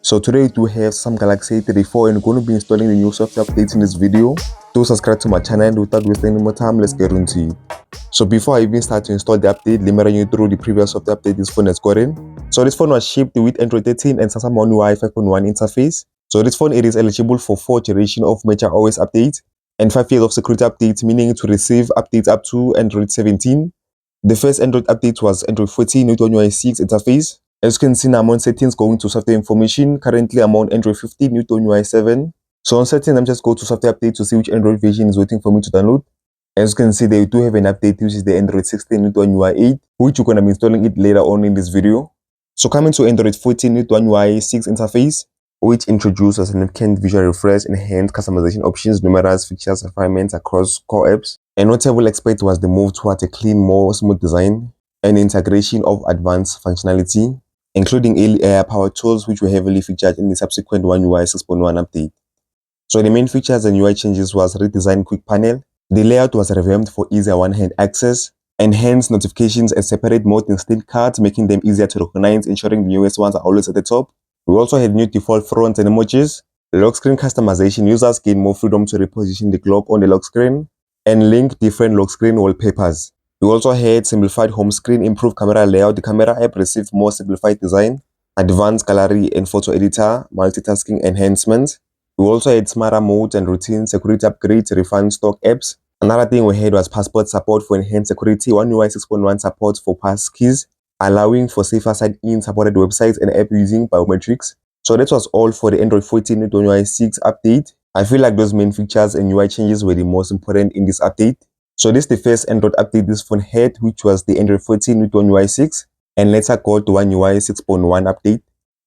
So today we do have Samsung Galaxy A34 and we're going to be installing the new software updates in this video. Do subscribe to my channel and without wasting any more time, let's get into it. So before I even start to install the update, let me run you through the previous software update this phone has gotten. So this phone was shipped with Android 13 and Samsung One UI 5.1 interface. So this phone, it is eligible for 4 generations of major OS updates and 5 years of security updates, meaning to receive updates up to Android 17. The first Android update was Android 14 with One UI 6 interface. As you can see now, I'm on settings, going to software information. Currently, I'm on Android 15 with One UI 7. So on settings, I'm just go to software update to see which Android version is waiting for me to download. As you can see, they do have an update, which is the Android 16 with One UI 8, which you're going to be installing it later on in this video. So coming to Android 14 with One UI 6 interface, which introduces significant visual refresh, enhanced customization options, numerous features, refinements across core apps. And notable aspect was the move towards a clean, more smooth design and integration of advanced functionality, including AI-powered tools, which were heavily featured in the subsequent One UI 6.1 update. So the main features and UI changes was redesigned quick panel. The layout was revamped for easier one-hand access, enhanced notifications and separate mode instant cards, making them easier to recognize, ensuring the newest ones are always at the top. We also had new default fonts and emojis. Lock screen customization, users gain more freedom to reposition the clock on the lock screen and link different lock screen wallpapers. We also had simplified home screen, improved camera layout. The camera app received more simplified design, advanced gallery and photo editor, multitasking enhancements. We also had smarter modes and routine security upgrades, refined stock apps. Another thing we had was passport support for enhanced security. One UI 6.1 support for pass keys, allowing for safer sign-in, supported websites and app using biometrics. So that was all for the Android 14 with One UI 6 update. I feel like those main features and UI changes were the most important in this update. So this is the first Android update this phone had, which was the Android 14 with One UI 6, and later got the One UI 6.1 update,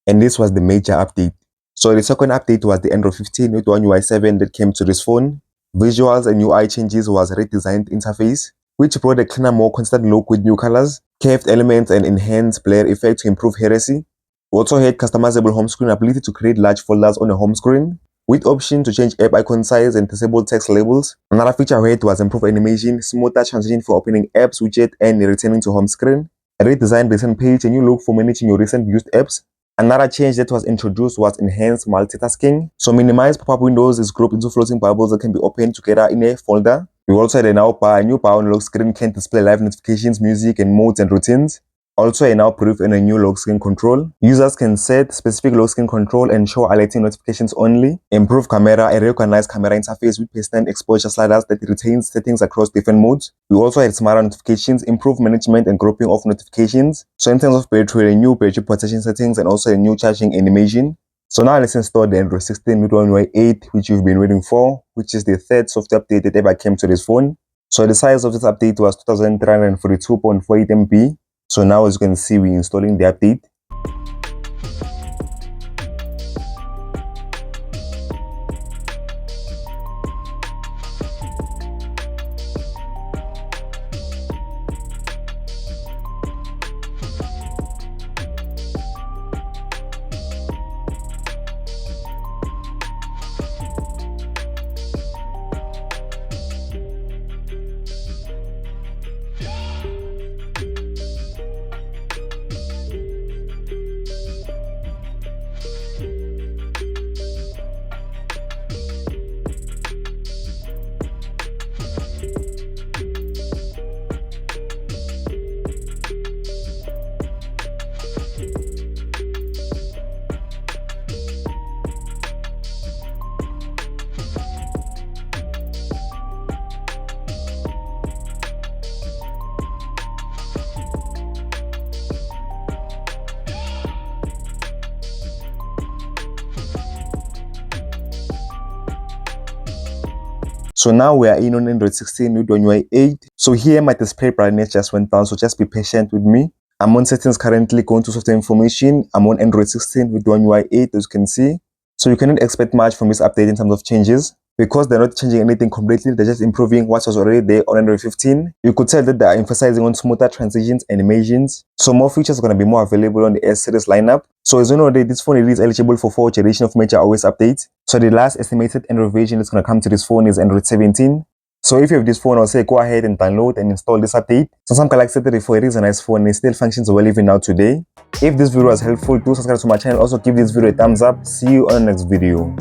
and this was the major update. So the second update was the Android 15 with One UI 7 that came to this phone. Visuals and UI changes was redesigned interface, which brought a cleaner, more constant look with new colors, curved elements and enhanced blur effect to improve accuracy. We also had customizable home screen, ability to create large folders on a home screen, with option to change app icon size and disable text labels. Another feature we had was improved animation, smoother transition for opening apps, widget, and returning to home screen. A redesigned recent page, a new look for managing your recent used apps. Another change that was introduced was enhanced multitasking. So minimize pop-up windows is grouped into floating bubbles that can be opened together in a folder. We also had a new bar on lock screen can display live notifications, music, and modes and routines. Also a now proof and a new lock screen control. Users can set specific lock screen control and show alerting notifications only. Improve camera, a recognized camera interface with persistent exposure sliders that retains settings across different modes. We also had smarter notifications, improved management and grouping of notifications. So in terms of battery, a new battery protection settings and also a new charging animation. So now let's install the Android 16 with One UI 8, which you've been waiting for, which is the third software update that ever came to this phone. So the size of this update was 2342.48 MB. So now as you can see, we're installing the update. So now we are in on Android 16 with One UI 8. So here my display brightness just went down, so just be patient with me. I'm on settings currently, going to software information. I'm on Android 16 with One UI 8, as you can see. So you cannot expect much from this update in terms of changes, because they're not changing anything completely, they're just improving what was already there on Android 15. You could tell that they are emphasizing on smoother transitions, animations. So more features are going to be more available on the S series lineup. So as you know, this phone is eligible for 4 generations of major OS updates. So the last estimated Android version that's going to come to this phone is Android 17. So if you have this phone, I'll say go ahead and download and install this update. Samsung Galaxy A34, it is a nice phone and it still functions well even now today. If this video was helpful, do subscribe to my channel. Also give this video a thumbs up. See you on the next video.